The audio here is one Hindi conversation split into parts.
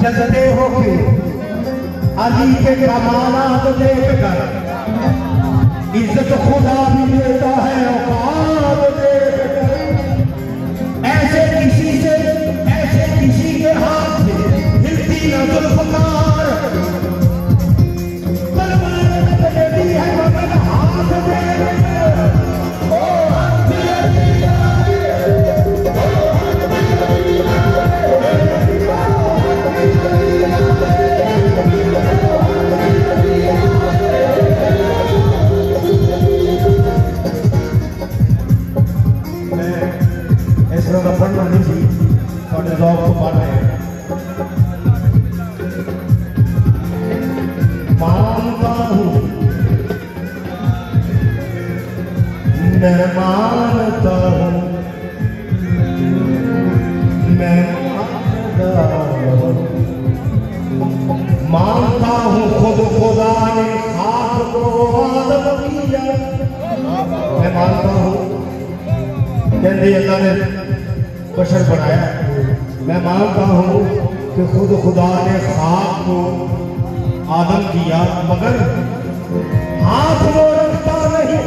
जलते हो क्यों अली के कमालात देखकर, इज्जत खुदा भी देता है औकात देखकर। ऐसे किसी के हाथ से हिलती न जुल्फ़कार, तलवार देती है मगर हाथ देखकर। पढ़ना नहीं सी थोड़े लोग तो पढ़ रहे हैं। मानता हूँ मैं मानता हूँ मानता हूँ खुद खुदा ने खाक को आदम किया। मैं मानता हूँ कहते अल्लाह ने बशर बनाया। मैं मानता हूँ कि खुद खुदा ने खाक को आदम किया, मगर हाथ वो रखता नहीं।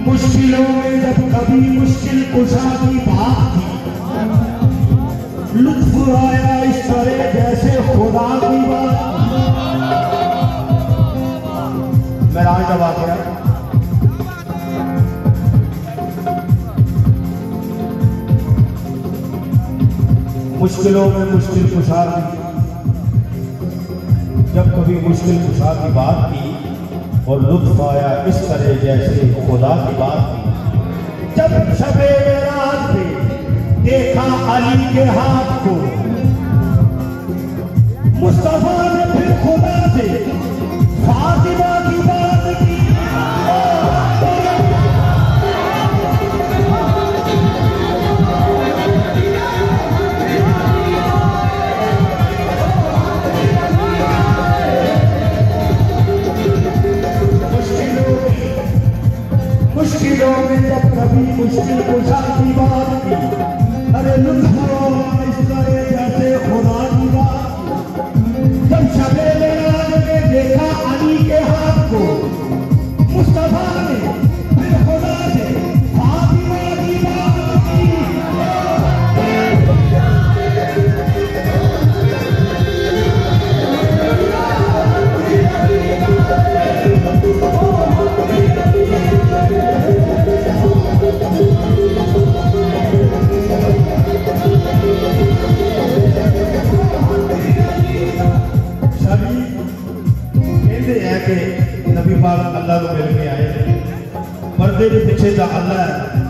मुश्किलों में जब कभी मुश्किल कुशा की बात थी, लुत्फ आया इस तरह जैसे खुदा की बात। मेराज का वाक़या मुश्किलों में मुश्किल कुशा की, जब कभी मुश्किल कुशा की बात की और लुत्फ आया इस तरह जैसे खुदा की बात थी। जब शबे मेराज पे देखा अली के हाथ को, मुस्तफा ने फिर खुदा से फातिमा की बात की। मुश्किलों में जब कभी मुश्किल कुशा की बात की, अरे लुत्फ इस तरह जैसे खुदा की बात। जब शबे मेराज में देखा अली के हाथ को, को मिल के आए। पर्दे के पीछे दा अल्लाह है,